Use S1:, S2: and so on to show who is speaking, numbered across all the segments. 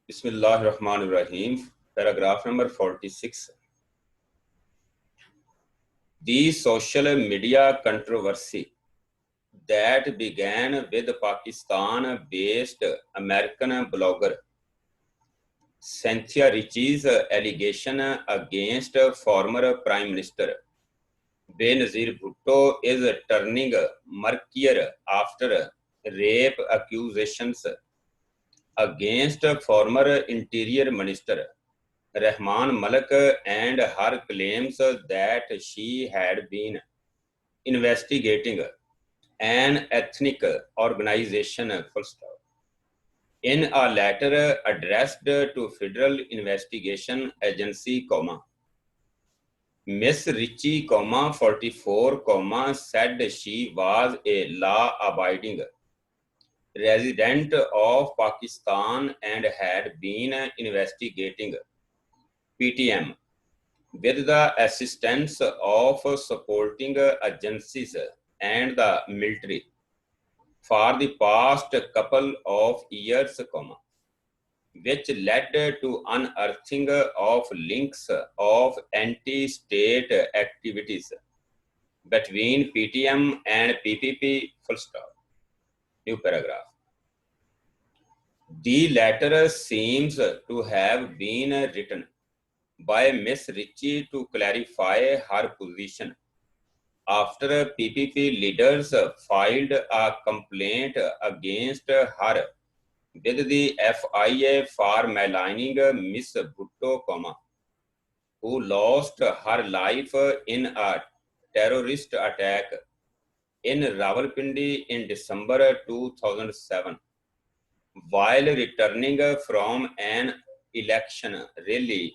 S1: Bismillahirrahmanirrahim. Paragraph number 46. The social media controversy that began with Pakistan-based American blogger Cynthia Richie's allegation against former Prime Minister Benazir Bhutto is turning murkier after rape accusations against former Interior Minister Rahman Malik and her claims that she had been investigating an ethnic organization. In a letter addressed to Federal Investigation Agency, Miss Ritchie, 44, said she was a law-abiding resident of Pakistan and had been investigating PTM with the assistance of supporting agencies and the military for the past couple of years, which led to unearthing of links of anti-state activities between PTM and PPP, full stop. New paragraph. The letter seems to have been written by Miss Ritchie to clarify her position after PPP leaders filed a complaint against her with the FIA for maligning Miss Bhutto, who lost her life in a terrorist attack in Rawalpindi in December 2007 while returning from an election rally.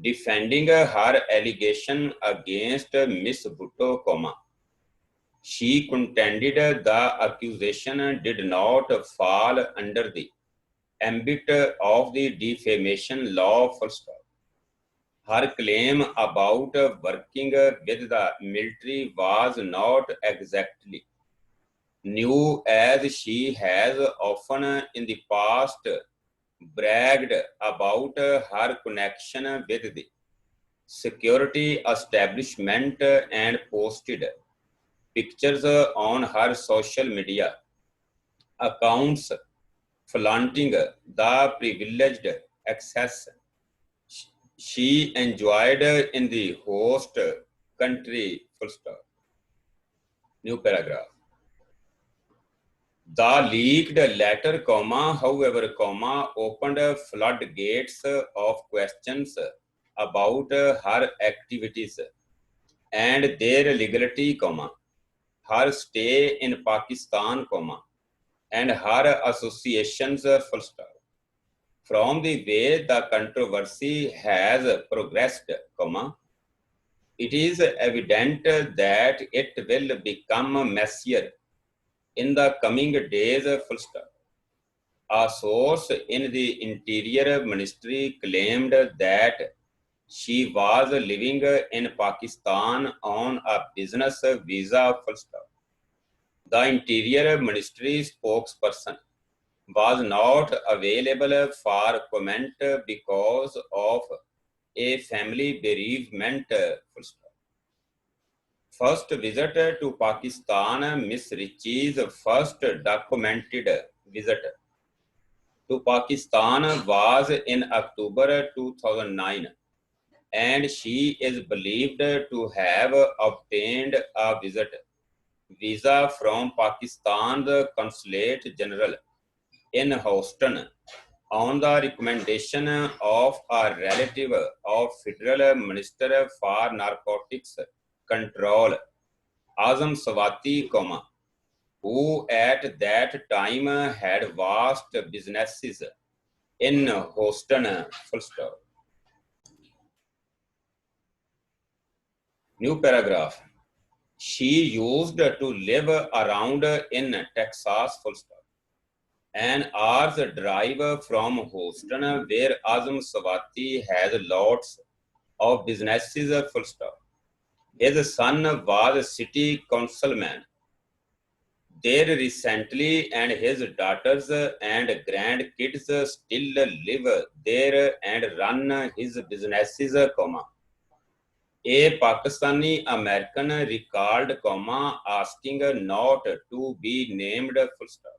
S1: Defending her allegation against Miss Bhutto, she contended the accusation did not fall under the ambit of the defamation law. Her claim about working with the military was not exactly new, as she has often in the past bragged about her connection with the security establishment and posted pictures on her social media accounts flaunting the privileged access she enjoyed in the host country. New paragraph. The leaked letter, however, opened floodgates of questions about her activities and their legality, her stay in Pakistan, and her associations, From the way the controversy has progressed, it is evident that it will become messier in the coming days. A source in the Interior Ministry claimed that she was living in Pakistan on a business visa. The Interior Ministry spokesperson was not available for comment because of a family bereavement. First visit to Pakistan. Miss Ritchie's first documented visit to Pakistan was in October 2009, and she is believed to have obtained a visa from Pakistan's Consulate General in Houston on the recommendation of a relative of Federal Minister for Narcotics Control, Azam Swati, who at that time had vast businesses in Houston. New paragraph. She used to live around in Texas, an hour's drive from Houston, where Azam Swati has lots of businesses. His son was city councilman there recently, and his daughters and grandkids still live there and run his businesses, comma. A Pakistani American recalled, comma, asking not to be named, full stop.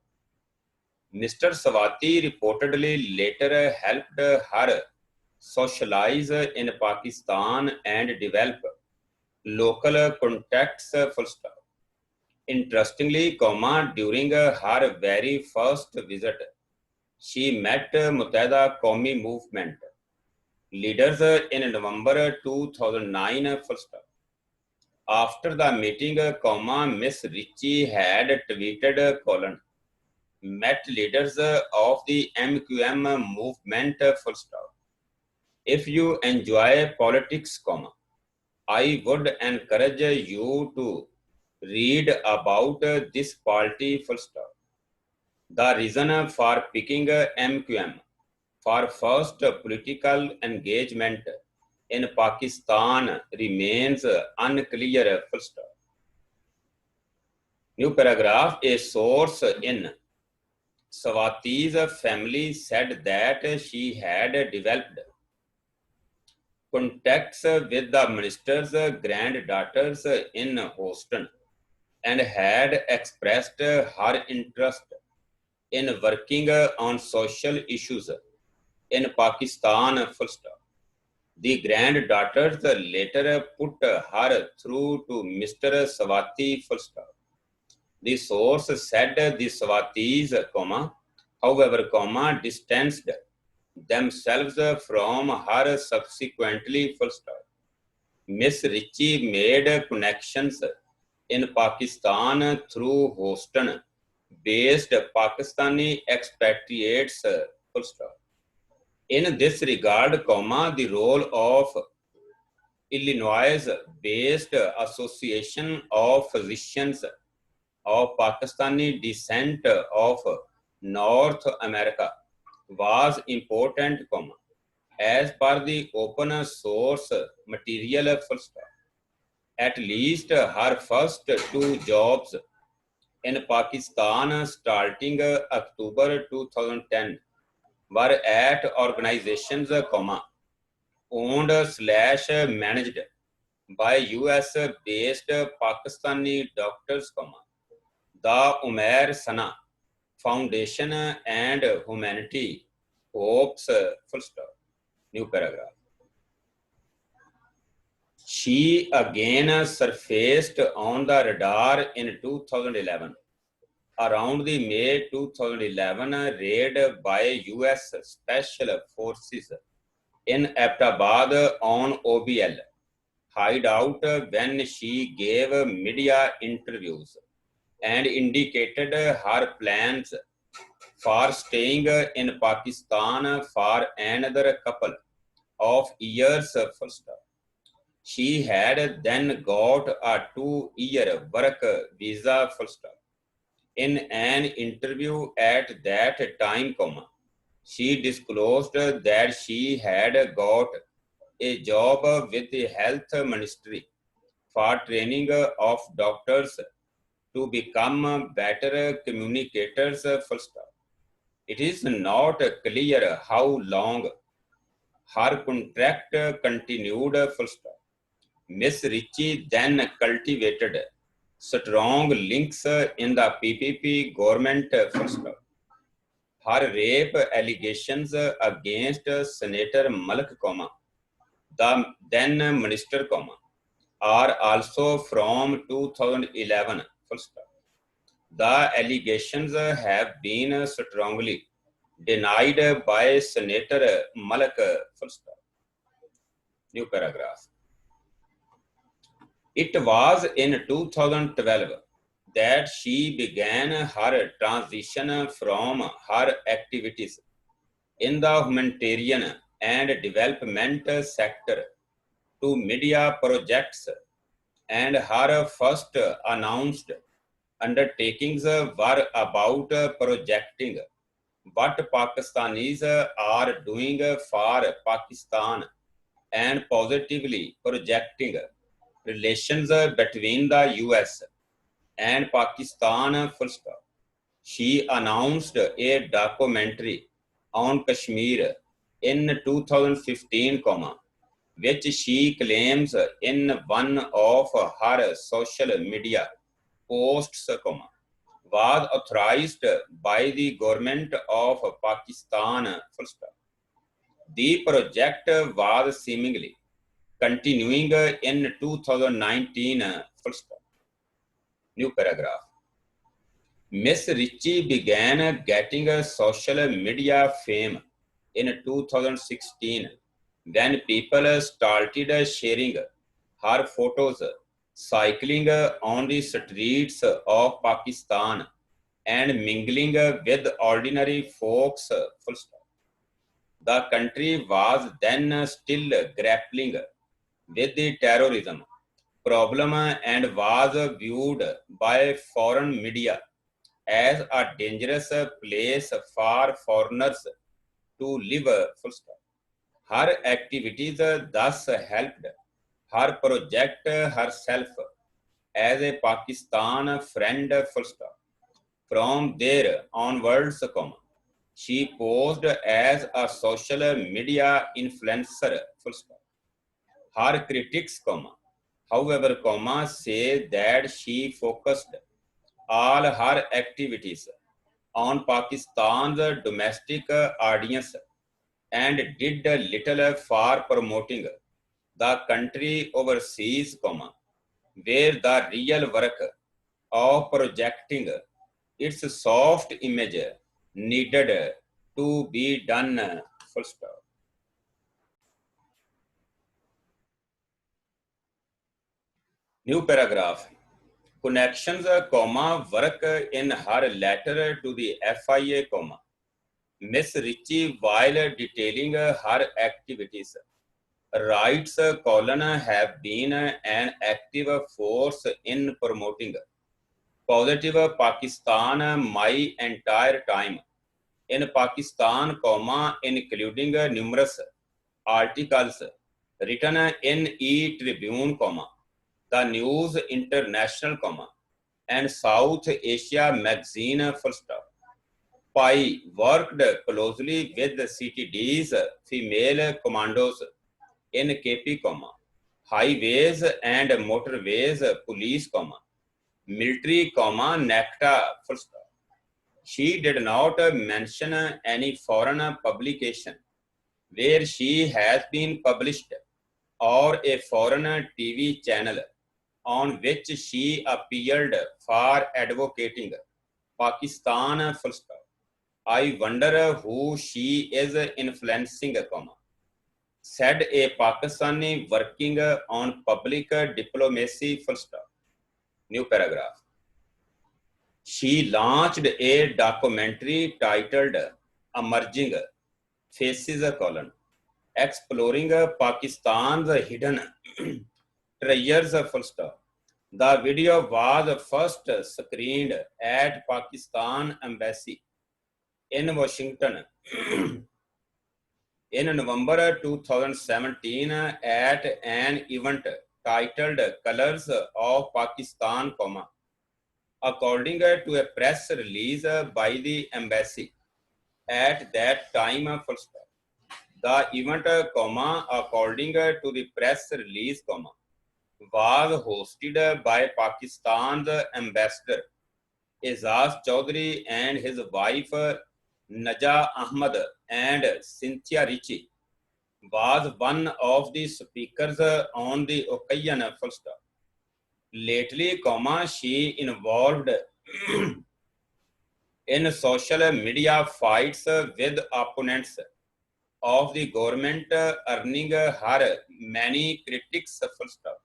S1: Mr. Swati reportedly later helped her socialize in Pakistan and develop local contacts, full stop. Interestingly, comma, during her very first visit, she met Muttahida Qawmi Movement leaders in November 2009, full stop. After the meeting, comma, Miss Ritchie had tweeted, colon, met leaders of the MQM movement, full stop. If you enjoy politics, comma, I would encourage you to read about this party, full stop. The reason for picking MQM for first political engagement in Pakistan remains unclear, full stop. New paragraph, a source in Swati's family said that she had developed contacts with the minister's granddaughters in Houston and had expressed her interest in working on social issues in Pakistan, full stop. The granddaughters later put her through to Mr. Swati, full stop. The source said the Swatis, comma, however, comma, distanced themselves from her subsequently, full stop. Miss Ritchie made connections in Pakistan through Houston based Pakistani expatriates, full stop. In this regard, comma, the role of Illinois-based Association of Physicians of Pakistani descent of North America was important, comma, as per the open source material, full stop. At least her first two jobs in Pakistan starting October 2010 were at organizations, comma, owned slash managed by US based Pakistani doctors, comma, the Umair Sana Foundation and Humanity Hopes, full stop. New paragraph. She again surfaced on the radar in 2011 around the May 2011 raid by US Special Forces in Abbottabad on OBL hideout when she gave media interviews and indicated her plans for staying in Pakistan for another couple of years, full stop. She had then got a 2-year work visa, full stop. In an interview at that time, comma, she disclosed that she had got a job with the health ministry for training of doctors to become better communicators, full stop. It is not clear how long her contract continued, full stop. Miss Ritchie then cultivated strong links in the PPP government, full stop. Her rape allegations against Senator Malik, comma, the then minister, comma, are also from 2011, full stop. The allegations have been strongly denied by Senator Malik, full stop. New paragraph. It was in 2012 that she began her transition from her activities in the humanitarian and development sector to media projects, and her first announced undertakings were about projecting what Pakistanis are doing for Pakistan and positively projecting relations between the US and Pakistan, full stop. She announced a documentary on Kashmir in 2015, which she claims in one of her social media posts, was authorized by the government of Pakistan, full stop. The project was seemingly continuing in 2019, full stop. New paragraph. Miss Ritchie began getting social media fame in 2016 when people started sharing her photos cycling on the streets of Pakistan and mingling with ordinary folks. Full stop. The country was then still grappling with the terrorism problem and was viewed by foreign media as a dangerous place for foreigners to live. Full stop. Her activities thus helped her project herself as a Pakistan friend. Full stop. From there onwards, she posed as a social media influencer. Full stop. Her critics, however, say that she focused all her activities on Pakistan's domestic audience and did little for promoting the country overseas, where the real work of projecting its soft image needed to be done. Full stop. New paragraph. Connections, work in her letter to the FIA, Miss Ritchie, while detailing her activities, writes Colin have been an active force in promoting positive Pakistan my entire time. In Pakistan, including numerous articles written in E-Tribune, the News International, and South Asia Magazine, full stop. Pai worked closely with the CTD's female commandos in KP, highways and motorways police, military, NACTA, full stop. She did not mention any foreign publication where she has been published or a foreign TV channel on which she appeared for advocating Pakistan, full stop. I wonder who she is influencing, said a Pakistani working on public diplomacy, full stop. New paragraph. She launched a documentary titled Emerging Faces, exploring Pakistan's hidden treasures, full stop. The video was first screened at Pakistan Embassy in Washington in November 2017 at an event titled Colors of Pakistan, according to a press release by the embassy. At that time, full stop. The event, according to the press release, was hosted by Pakistan's ambassador Azaz Chaudhry and his wife Naja Ahmad, and Cynthia Ritchie was one of the speakers on the occasion, full stop. Lately, she involved in social media fights with opponents of the government, earning her many critics, full stop.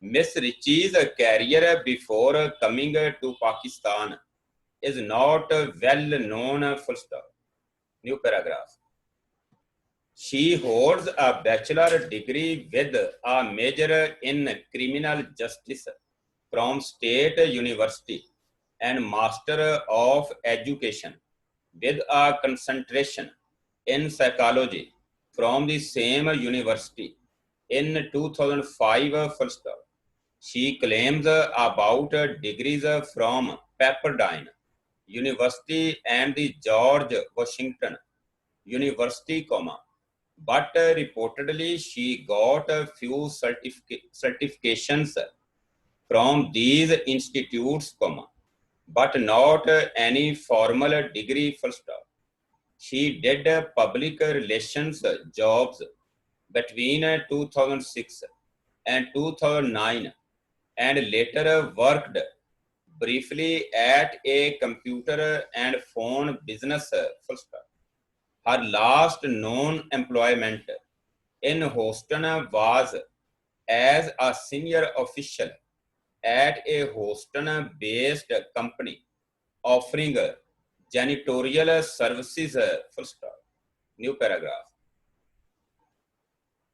S1: Miss Ritchie's career before coming to Pakistan is not well known, full stop. New paragraph. She holds a bachelor degree with a major in criminal justice from State University and Master of Education with a concentration in psychology from the same university in 2005, full stop. She claims about degrees from Pepperdine University and the George Washington University, but reportedly she got a few certifications from these institutes, but not any formal degree. Full stop. She did public relations jobs between 2006 and 2009 and later worked briefly at a computer and phone business. Full stop. Her last known employment in Houston was as a senior official at a Houston-based company offering janitorial services. Full stop. New paragraph.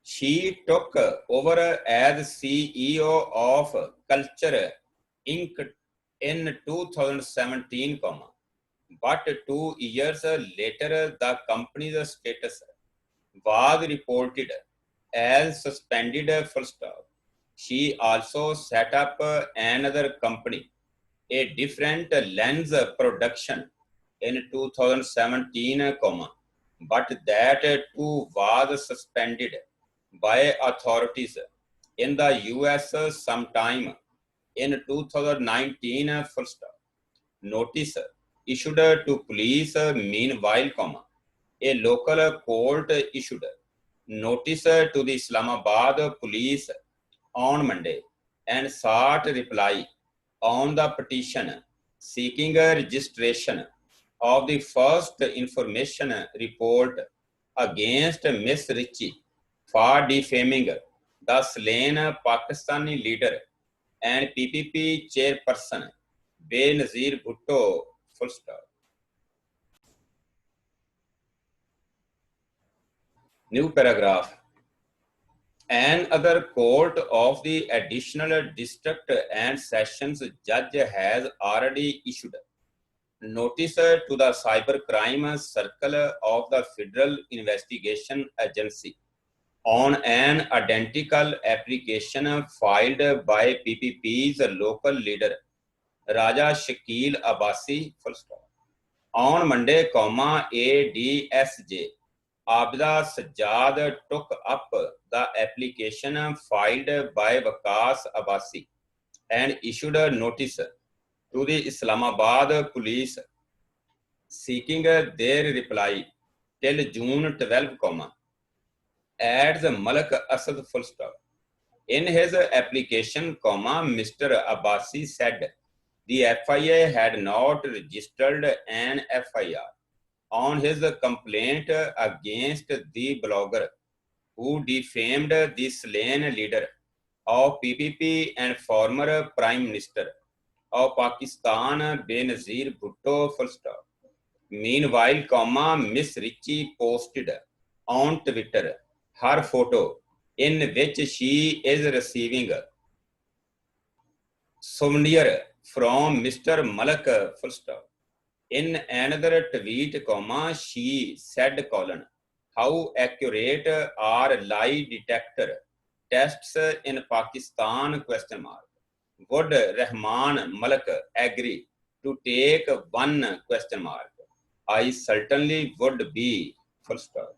S1: She took over as CEO of Culture Inc. in 2017, but 2 years later, the company's status was reported as suspended. Full stop. She also set up another company, a different lens production, in 2017, but that too was suspended by authorities in the US sometime in 2019. Full stop. Notice issued to police. Meanwhile, a local court issued notice to the Islamabad police on Monday and sought reply on the petition seeking a registration of the first information report against Miss Ritchie for defaming the slain Pakistani leader and PPP chairperson Benazir Bhutto. Full stop. New paragraph. Another court of the additional district and sessions judge has already issued notice to the cybercrime circle of the Federal Investigation Agency on an identical application filed by PPP's local leader Raja Shakil Abbasi. Full stop. On Monday, ADSJ Abida Sajjad took up the application filed by Waqas Abbasi and issued a notice to the Islamabad police seeking their reply till June 12, adds Malak Asad. Full stop. In his application, Mr. Abbasi said the FIA had not registered an FIR on his complaint against the blogger who defamed the slain leader of PPP and former Prime Minister of Pakistan Benazir Bhutto. Full stop. Meanwhile, Miss Ritchie posted on Twitter her photo in which she is receiving souvenir from Mr. Malak. Full stop. In another tweet, she said, how accurate are lie detector tests in Pakistan? Question mark. Would Rahman Malak agree to take one? Question mark. I certainly would be. Full stop.